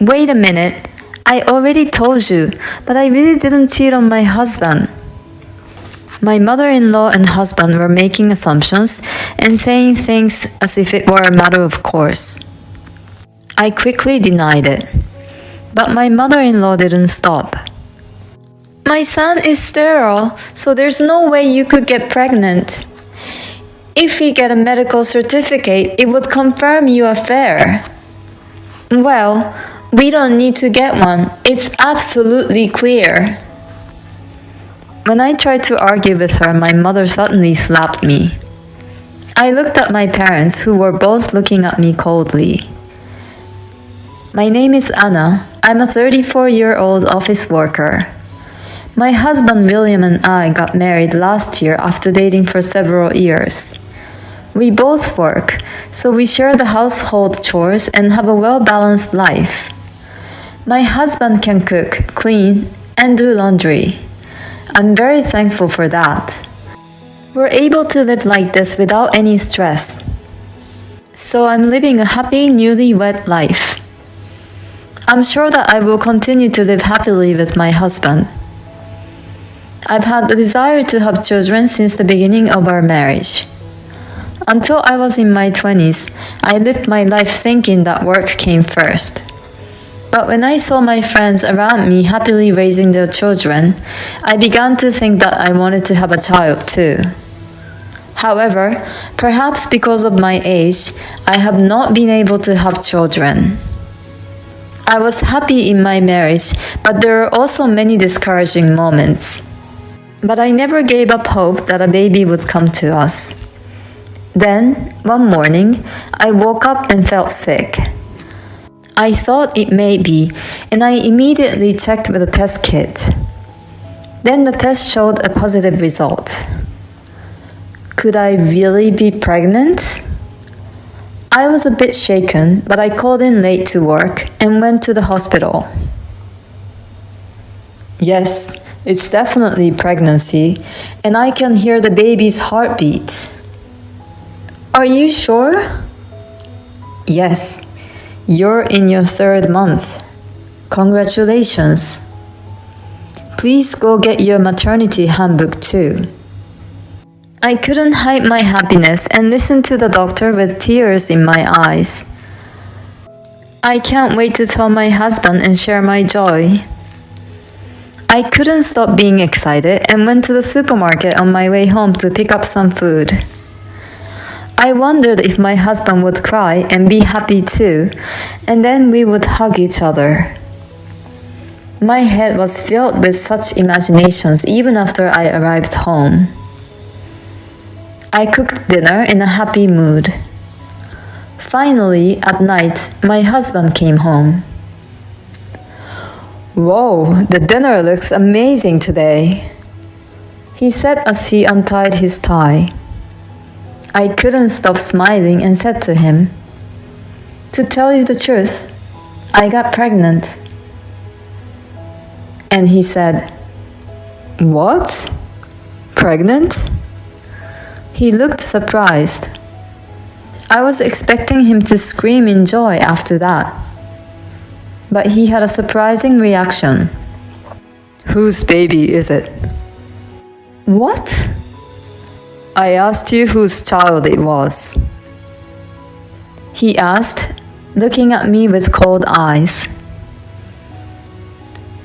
Wait a minute. I already told you, but I really didn't cheat on my husband. My mother-in-law and husband were making assumptions and saying things as if it were a matter of course. I quickly denied it, but my mother-in-law didn't stop. My son is sterile, so there's no way you could get pregnant. If we get a medical certificate, it would confirm you are fair. Well, we don't need to get one. It's absolutely clear. When I tried to argue with her, my mother suddenly slapped me. I looked at my parents, who were both looking at me coldly. My name is Anna. I'm a 34-year-old office worker. My husband William and I got married last year after dating for several years. We both work, so we share the household chores and have a well-balanced life. My husband can cook, clean, and do laundry. I'm very thankful for that. We're able to live like this without any stress. So I'm living a happy, newlywed life. I'm sure that I will continue to live happily with my husband. I've had the desire to have children since the beginning of our marriage. Until I was in my 20s, I lived my life thinking that work came first. But when I saw my friends around me happily raising their children, I began to think that I wanted to have a child too. However, perhaps because of my age, I have not been able to have children. I was happy in my marriage, but there are also many discouraging moments. But I never gave up hope that a baby would come to us. Then, one morning, I woke up and felt sick. I thought it may be, and I immediately checked with a test kit. Then the test showed a positive result. Could I really be pregnant? I was a bit shaken, but I called in late to work and went to the hospital. Yes, it's definitely pregnancy, and I can hear the baby's heartbeat. Are you sure? Yes, you're in your 3rd month. Congratulations. Please go get your maternity handbook too. I couldn't hide my happiness and listened to the doctor with tears in my eyes. I can't wait to tell my husband and share my joy. I couldn't stop being excited and went to the supermarket on my way home to pick up some food. I wondered if my husband would cry and be happy too, and then we would hug each other. My head was filled with such imaginations even after I arrived home. I cooked dinner in a happy mood. Finally, at night, my husband came home. Whoa, the dinner looks amazing today, he said as he untied his tie. I couldn't stop smiling and said to him, to tell you the truth, I got pregnant. And he said, What? Pregnant? He looked surprised. I was expecting him to scream in joy after that. But he had a surprising reaction. Whose baby is it? What? I asked you whose child it was. He asked, looking at me with cold eyes.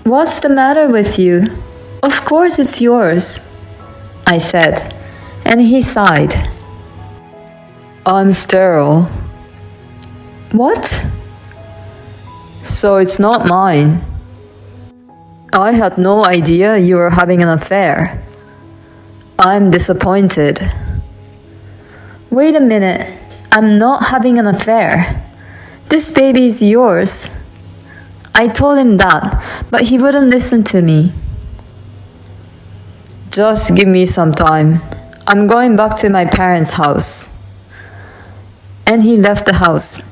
What's the matter with you? Of course it's yours, I said, and he sighed. I'm sterile. What? So it's not mine. I had no idea you were having an affair. I'm disappointed. Wait a minute. I'm not having an affair. This baby is yours. I told him that, but he wouldn't listen to me. Just give me some time. I'm going back to my parents' house. And he left the house.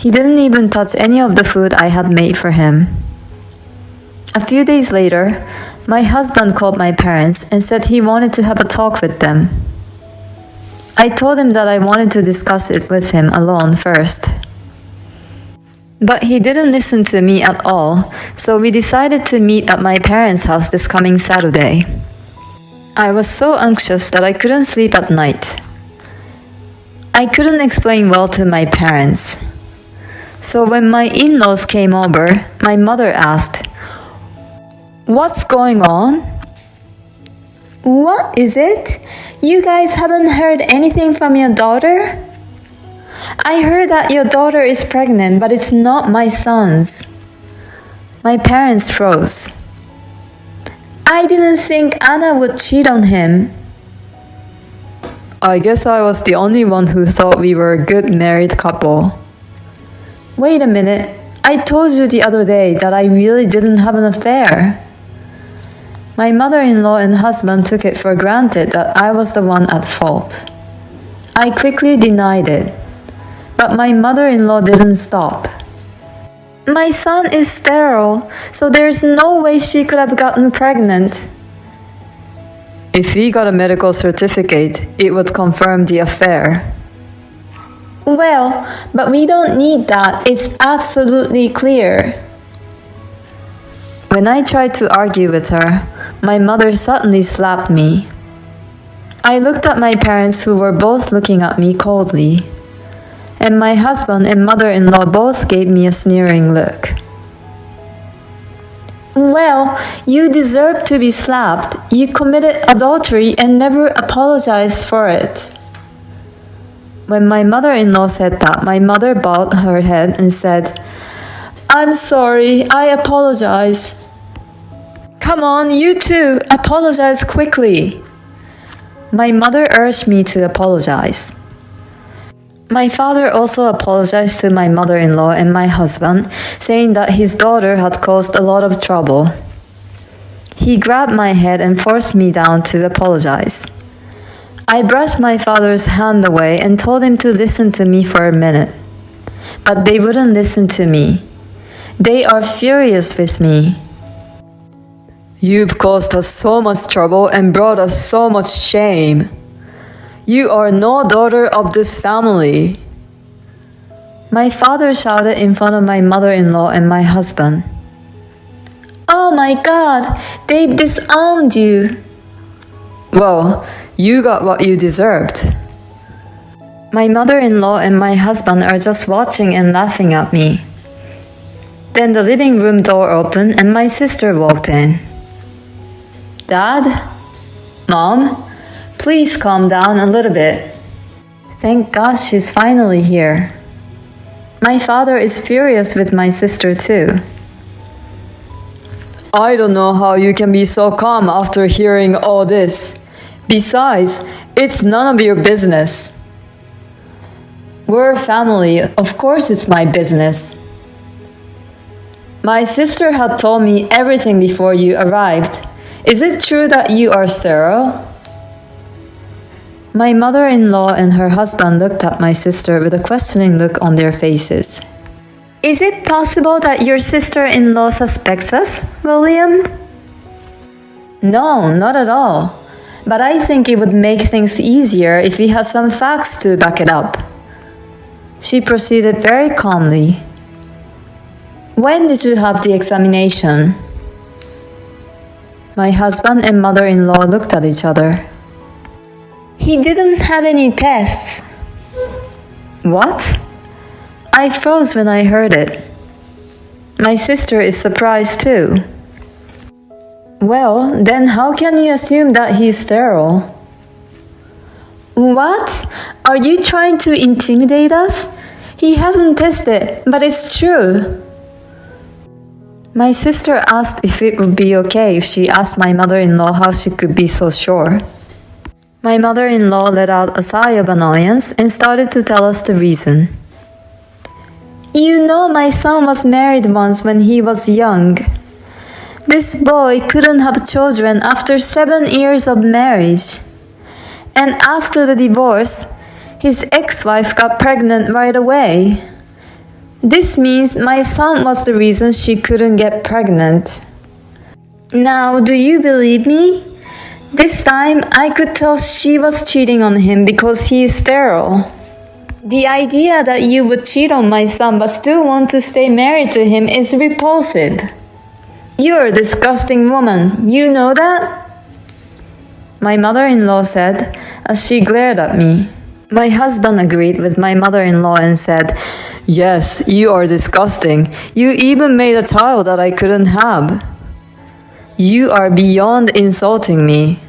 He didn't even touch any of the food I had made for him. A few days later, my husband called my parents and said he wanted to have a talk with them. I told him that I wanted to discuss it with him alone first. But he didn't listen to me at all, so we decided to meet at my parents' house this coming Saturday. I was so anxious that I couldn't sleep at night. I couldn't explain well to my parents. So when my in-laws came over, my mother asked, "What's going on?" "What is it? You guys haven't heard anything from your daughter?" "I heard that your daughter is pregnant, but it's not my son's." My parents froze. "I didn't think Anna would cheat on him." I guess I was the only one who thought we were a good married couple. Wait a minute, I told you the other day that I really didn't have an affair. My mother-in-law and husband took it for granted that I was the one at fault. I quickly denied it, but my mother-in-law didn't stop. "My son is sterile, so there's no way she could have gotten pregnant." If we got a medical certificate, it would confirm the affair. Well, but we don't need that. It's absolutely clear. When I tried to argue with her, my mother suddenly slapped me. I looked at my parents, who were both looking at me coldly, and my husband and mother-in-law both gave me a sneering look. Well, you deserve to be slapped. You committed adultery and never apologized for it. When my mother-in-law said that, my mother bowed her head and said, "I'm sorry, I apologize." "Come on, you too, apologize quickly." My mother urged me to apologize. My father also apologized to my mother-in-law and my husband, saying that his daughter had caused a lot of trouble. He grabbed my head and forced me down to apologize. I brushed my father's hand away and told him to listen to me for a minute. But they wouldn't listen to me. They are furious with me. "You've caused us so much trouble and brought us so much shame. You are no daughter of this family." My father shouted in front of my mother-in-law and my husband. "Oh my God, they disowned you." "Well, you got what you deserved." My mother-in-law and my husband are just watching and laughing at me. Then the living room door opened and my sister walked in. "Dad? Mom? Please calm down a little bit." Thank God she's finally here. My father is furious with my sister too. "I don't know how you can be so calm after hearing all this. Besides, it's none of your business." "We're family, of course it's my business." "My sister had told me everything before you arrived. Is it true that you are sterile?" My mother-in-law and her husband looked at my sister with a questioning look on their faces. "Is it possible that your sister-in-law suspects us, William?" "No, not at all. But I think it would make things easier if we had some facts to back it up." She proceeded very calmly. "When did you have the examination?" My husband and mother-in-law looked at each other. "He didn't have any tests." "What?" I froze when I heard it. My sister is surprised too. "Well, then how can you assume that he's sterile?" "What? Are you trying to intimidate us? He hasn't tested, but it's true." My sister asked if it would be okay if she asked my mother-in-law how she could be so sure. My mother-in-law let out a sigh of annoyance and started to tell us the reason. "You know, my son was married once when he was young. This boy couldn't have children after 7 years of marriage. And after the divorce, his ex-wife got pregnant right away. This means my son was the reason she couldn't get pregnant. Now, do you believe me? This time, I could tell she was cheating on him because he is sterile." The idea that you would cheat on my son but still want to stay married to him is repulsive. You're a disgusting woman. You know that? My mother-in-law said as she glared at me. My husband agreed with my mother-in-law and said, "Yes, you are disgusting. You even made a child that I couldn't have. You are beyond insulting me."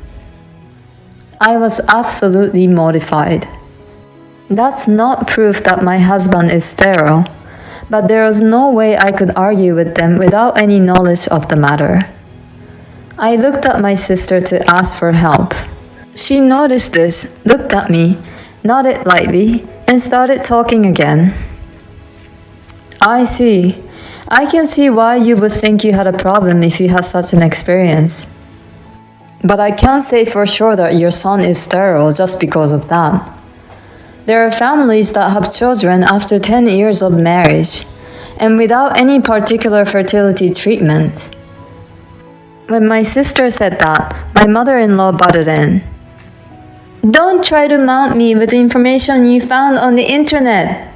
I was absolutely mortified. That's not proof that my husband is sterile, but there was no way I could argue with them without any knowledge of the matter. I looked at my sister to ask for help. She noticed this, looked at me, nodded lightly, and started talking again. "I see. I can see why you would think you had a problem if you had such an experience. But I can't say for sure that your son is sterile just because of that. There are families that have children after 10 years of marriage, and without any particular fertility treatment." When my sister said that, my mother-in-law butted in. "Don't try to mount me with the information you found on the internet.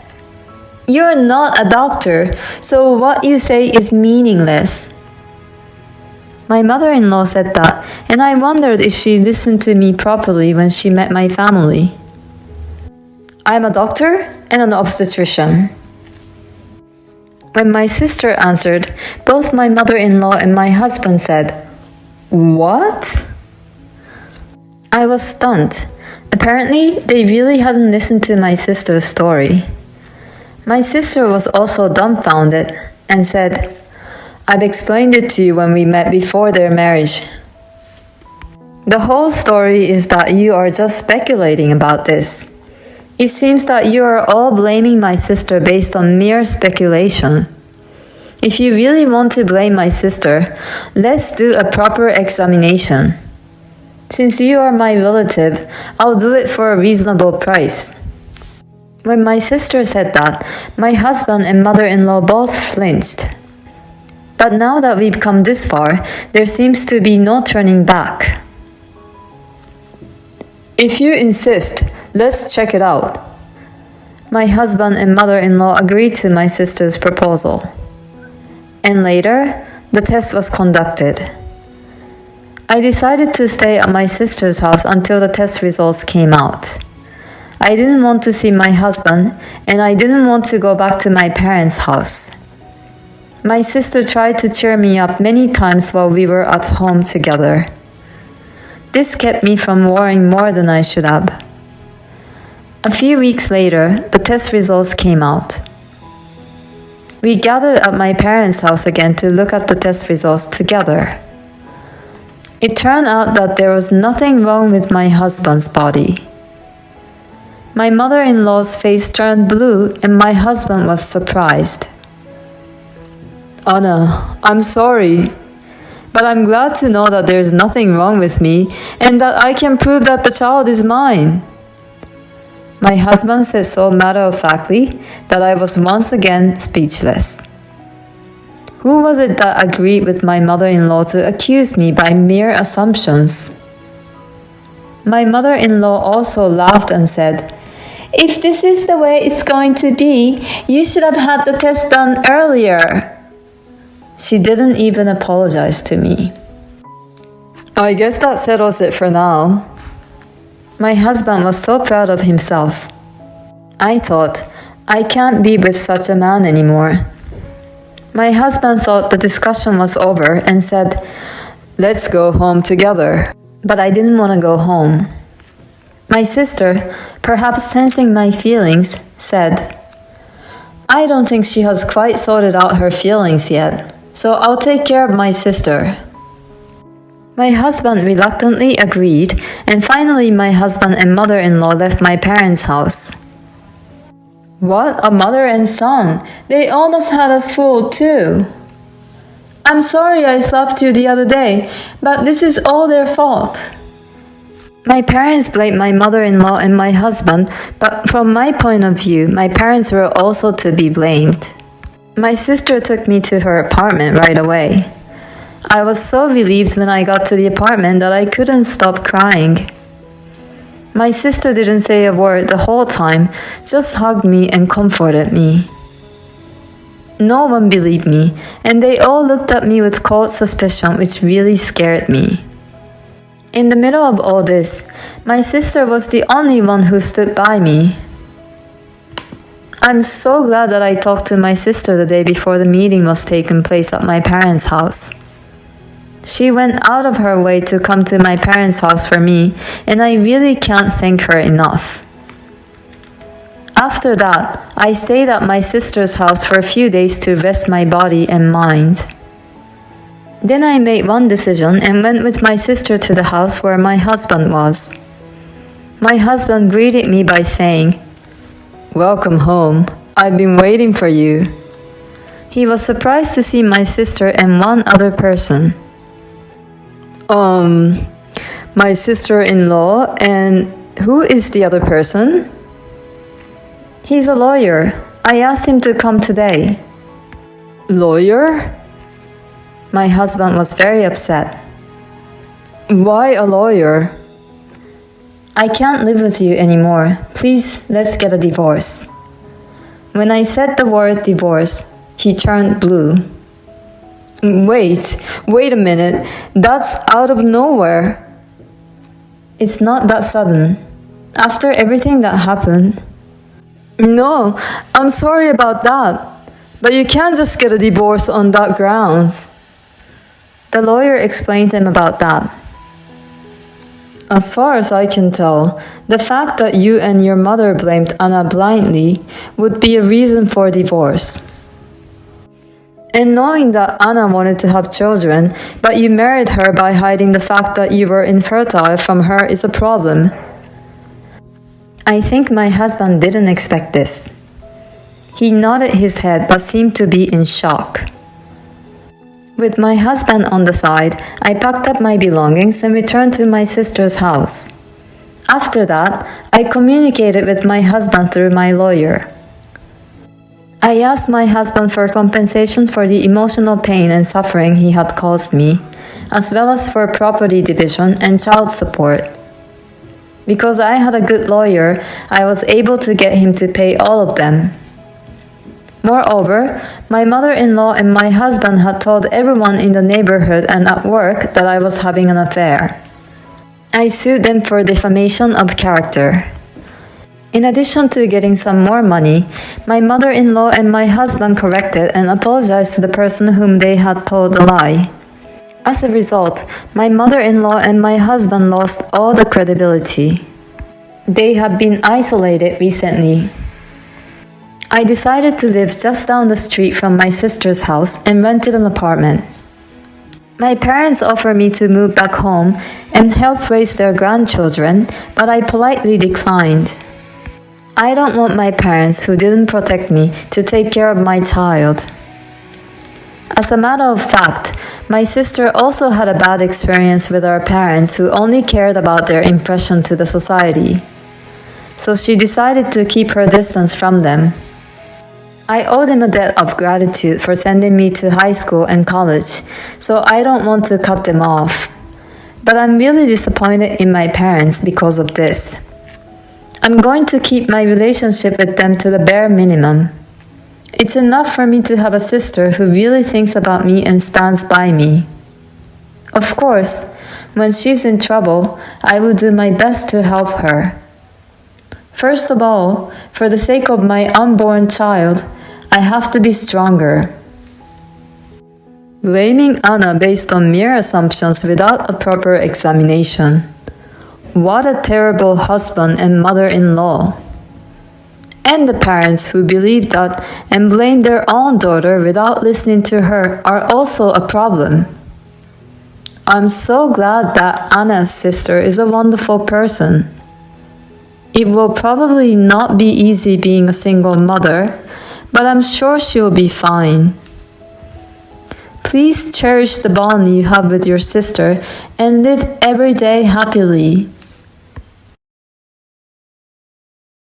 You're not a doctor, so what you say is meaningless." My mother-in-law said that, and I wondered if she listened to me properly when she met my family. "I'm a doctor and an obstetrician." When my sister answered, both my mother-in-law and my husband said, "What?" I was stunned. Apparently, they really hadn't listened to my sister's story. My sister was also dumbfounded and said, "I've explained it to you when we met before their marriage. The whole story is that you are just speculating about this. It seems that you are all blaming my sister based on mere speculation. If you really want to blame my sister, let's do a proper examination. Since you are my relative, I'll do it for a reasonable price." When my sister said that, my husband and mother-in-law both flinched. But now that we've come this far, there seems to be no turning back. "If you insist, let's check it out." My husband and mother-in-law agreed to my sister's proposal. And later, the test was conducted. I decided to stay at my sister's house until the test results came out. I didn't want to see my husband, and I didn't want to go back to my parents' house. My sister tried to cheer me up many times while we were at home together. This kept me from worrying more than I should have. A few weeks later, the test results came out. We gathered at my parents' house again to look at the test results together. It turned out that there was nothing wrong with my husband's body. My mother-in-law's face turned blue and my husband was surprised. "Anna, I'm sorry, but I'm glad to know that there's nothing wrong with me and that I can prove that the child is mine." My husband said so matter-of-factly that I was once again speechless. Who was it that agreed with my mother-in-law to accuse me by mere assumptions? My mother-in-law also laughed and said, "If this is the way it's going to be, you should have had the test done earlier." She didn't even apologize to me. I guess that settles it for now. My husband was so proud of himself. I thought, I can't be with such a man anymore. My husband thought the discussion was over and said, "Let's go home together." But I didn't want to go home. My sister, perhaps sensing my feelings, said, "I don't think she has quite sorted out her feelings yet, so I'll take care of my sister." My husband reluctantly agreed, and finally my husband and mother-in-law left my parents' house. What a mother and son! They almost had us fooled too. "I'm sorry I slapped you the other day, but this is all their fault." My parents blamed my mother-in-law and my husband, but from my point of view, my parents were also to be blamed. My sister took me to her apartment right away. I was so relieved when I got to the apartment that I couldn't stop crying. My sister didn't say a word the whole time, just hugged me and comforted me. No one believed me, and they all looked at me with cold suspicion, which really scared me. In the middle of all this, my sister was the only one who stood by me. I'm so glad that I talked to my sister the day before the meeting was taking place at my parents' house. She went out of her way to come to my parents' house for me, and I really can't thank her enough. After that, I stayed at my sister's house for a few days to rest my body and mind. Then I made one decision and went with my sister to the house where my husband was. My husband greeted me by saying, "Welcome home. I've been waiting for you." He was surprised to see my sister and one other person. My sister-in-law, and who is the other person? He's a lawyer. I asked him to come today. Lawyer? My husband was very upset. Why a lawyer? I can't live with you anymore. Please, let's get a divorce. When I said the word divorce, he turned blue. Wait a minute. That's out of nowhere. It's not that sudden. After everything that happened. No, I'm sorry about that. But you can't just get a divorce on that grounds. The lawyer explained to him about that. As far as I can tell, the fact that you and your mother blamed Anna blindly would be a reason for divorce. And knowing that Anna wanted to have children, but you married her by hiding the fact that you were infertile from her is a problem. I think my husband didn't expect this. He nodded his head but seemed to be in shock. With my husband on the side, I packed up my belongings and returned to my sister's house. After that, I communicated with my husband through my lawyer. I asked my husband for compensation for the emotional pain and suffering he had caused me, as well as for property division and child support. Because I had a good lawyer, I was able to get him to pay all of them. Moreover, my mother-in-law and my husband had told everyone in the neighborhood and at work that I was having an affair. I sued them for defamation of character. In addition to getting some more money, my mother-in-law and my husband corrected and apologized to the person whom they had told a lie. As a result, my mother-in-law and my husband lost all the credibility. They have been isolated recently. I decided to live just down the street from my sister's house and rented an apartment. My parents offered me to move back home and help raise their grandchildren, but I politely declined. I don't want my parents, who didn't protect me, to take care of my child. As a matter of fact, my sister also had a bad experience with our parents who only cared about their impression to the society. So she decided to keep her distance from them. I owe them a debt of gratitude for sending me to high school and college, so I don't want to cut them off. But I'm really disappointed in my parents because of this. I'm going to keep my relationship with them to the bare minimum. It's enough for me to have a sister who really thinks about me and stands by me. Of course, when she's in trouble, I will do my best to help her. First of all, for the sake of my unborn child, I have to be stronger. Blaming Anna based on mere assumptions without a proper examination. What a terrible husband and mother-in-law. And the parents who believe that and blame their own daughter without listening to her are also a problem. I'm so glad that Anna's sister is a wonderful person. It will probably not be easy being a single mother, but I'm sure she'll be fine. Please cherish the bond you have with your sister and live every day happily.